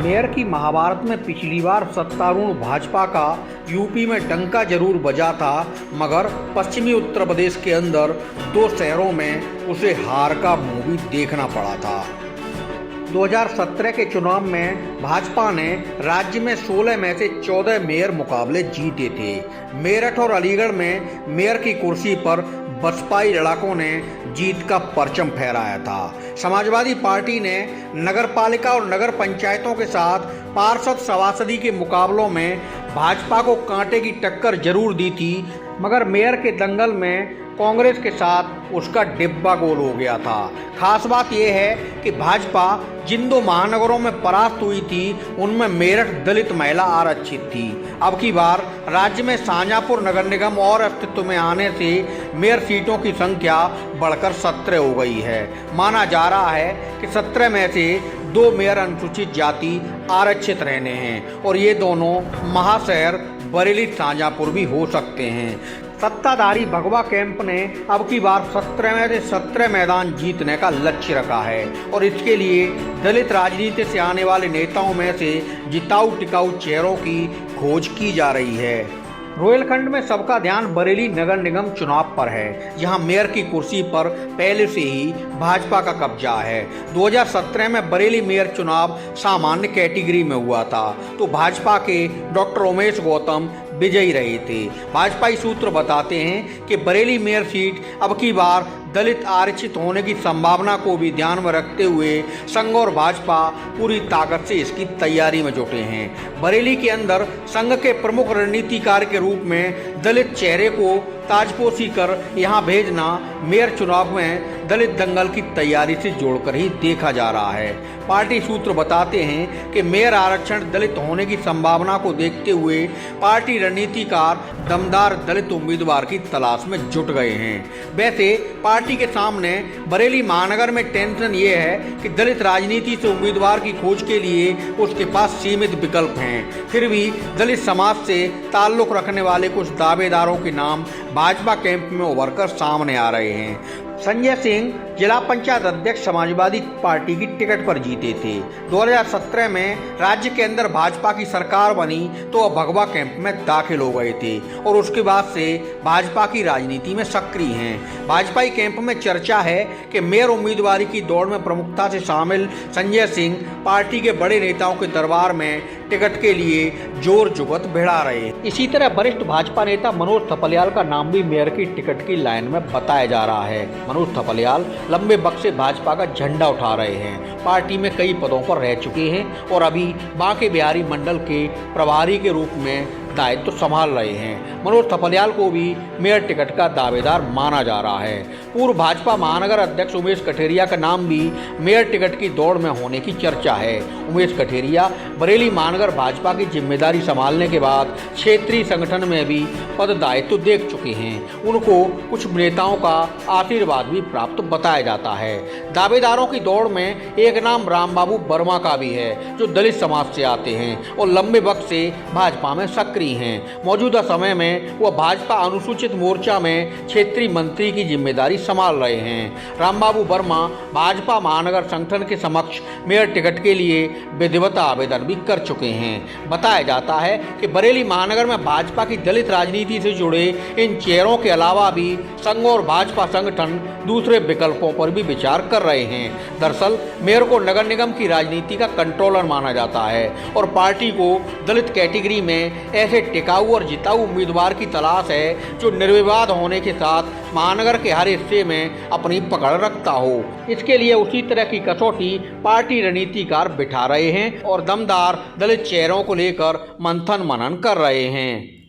Mayor की महाभारत में पिछली बार सत्तारूढ़ भाजपा का यूपी में डंका जरूर बजा था, मगर पश्चिमी उत्तर प्रदेश के अंदर 2 शहरों में उसे हार का मुंह भी देखना पड़ा था। 2017 के चुनाव में भाजपा ने राज्य में 16 में से 14 मेयर मुकाबले जीते थे। मेरठ और अलीगढ़ में मेयर की कुर्सी पर बसपाई लड़ाकों ने जीत का परचम फहराया था। समाजवादी पार्टी ने नगर पालिका और नगर पंचायतों के साथ पार्षद सभासदी के मुकाबलों में भाजपा को कांटे की टक्कर जरूर दी थी, मगर मेयर के दंगल में कांग्रेस के साथ उसका डिब्बा गोल हो गया था। खास बात यह है कि भाजपा जिन 2 महानगरों में परास्त हुई थी उनमें मेरठ दलित महिला आरक्षित थी। अब की बार राज्य में शाहजहांपुर नगर निगम और अस्तित्व में आने से मेयर सीटों की संख्या बढ़कर 17 हो गई है। माना जा रहा है कि 17 में से 2 मेयर अनुसूचित जाति आरक्षित रहने हैं और ये दोनों महाशहर बरेली शाहजहांपुर भी हो सकते हैं। सत्ताधारी भगवा कैंप ने अब की बार 17 में से 17 मैदान जीतने का लक्ष्य रखा है और इसके लिए दलित राजनीति से आने वाले नेताओं में से जिताऊ टिकाऊ चेहरों की खोज की जा रही है। रोहिलखंड में सबका ध्यान बरेली नगर निगम चुनाव पर है, जहां मेयर की कुर्सी पर पहले से ही भाजपा का कब्जा है। 2017 में बरेली मेयर चुनाव सामान्य कैटेगरी में हुआ था तो भाजपा के डॉक्टर उमेश गौतम विजयी रहे थे। भाजपाई सूत्र बताते हैं कि बरेली मेयर सीट अब की बार दलित आरक्षित होने की संभावना को भी ध्यान में रखते हुए संघ और भाजपा पूरी ताकत से इसकी तैयारी में जुटे हैं। बरेली के अंदर संघ के प्रमुख रणनीतिकार के रूप में दलित चेहरे को ताजपोशी कर यहां भेजना मेयर चुनाव में दलित दंगल की तैयारी से जोड़कर ही देखा जा रहा है। पार्टी सूत्र बताते हैं कि मेयर आरक्षण दलित होने की संभावना को देखते हुए पार्टी रणनीतिकार दमदार दलित उम्मीदवार की तलाश में जुट गए हैं। वैसे पार्टी के सामने बरेली महानगर में टेंशन ये है कि दलित राजनीति से उम्मीदवार की खोज के लिए उसके पास सीमित विकल्प हैं। फिर भी दलित समाज से ताल्लुक रखने वाले कुछ दावेदारों के नाम भाजपा कैंप में उभरकर सामने आ रहे हैं। संजय सिंह जिला पंचायत अध्यक्ष समाजवादी पार्टी की टिकट पर जीते थे। 2017 में राज्य के अंदर भाजपा की सरकार बनी तो वह भगवा कैंप में दाखिल हो गए थे और उसके बाद से भाजपा की राजनीति में सक्रिय हैं। भाजपाई कैंप में चर्चा है कि मेयर उम्मीदवारी की दौड़ में प्रमुखता से शामिल संजय सिंह पार्टी के बड़े नेताओं के दरबार में टिकट के लिए जोर जुगत भिड़ा रहे। इसी तरह वरिष्ठ भाजपा नेता मनोज थपलियाल का नाम भी मेयर की टिकट की लाइन में बताया जा रहा है। मनोज थपलियाल लंबे वक्त से भाजपा का झंडा उठा रहे हैं, पार्टी में कई पदों पर रह चुके हैं और अभी बांके बिहारी मंडल के प्रभारी के रूप में दायित्व तो संभाल रहे हैं। मनोज थपलियाल को भी मेयर टिकट का दावेदार माना जा रहा है। पूर्व भाजपा महानगर अध्यक्ष उमेश कठेरिया का नाम भी मेयर टिकट की दौड़ में होने की चर्चा है। उमेश कठेरिया बरेली महानगर भाजपा की जिम्मेदारी संभालने के बाद क्षेत्रीय संगठन में भी पद दायित्व देख चुके हैं। उनको कुछ नेताओं का आशीर्वाद भी प्राप्त बताया जाता है। दावेदारों की दौड़ में एक नाम रामबाबू वर्मा का भी है, जो दलित समाज से आते हैं और लंबे वक्त से भाजपा में सक्रिय हैं। मौजूदा समय में वह भाजपा अनुसूचित मोर्चा में क्षेत्रीय मंत्री की जिम्मेदारी संभाल रहे हैं। रामबाबू वर्मा भाजपा महानगर संगठन के समक्ष मेयर टिकट के लिए विधिवत आवेदन भी कर चुके हैं। बताया जाता है कि बरेली महानगर में भाजपा की दलित राजनीति से जुड़े इन चेहरों के अलावा भी संघ और भाजपा संगठन दूसरे विकल्पों पर भी विचार कर रहे हैं। दरअसल मेयर को नगर निगम की राजनीति का कंट्रोलर माना जाता है और पार्टी को दलित कैटेगरी में ऐसे टिकाऊ और जिताऊ उम्मीदवार की तलाश है जो निर्विवाद होने के साथ महानगर के हर हिस्से में अपनी पकड़ रखता हो। इसके लिए उसी तरह की कसौटी पार्टी रणनीतिकार बिठा रहे हैं और दमदार दलित चेहरों को लेकर मंथन मनन कर रहे हैं।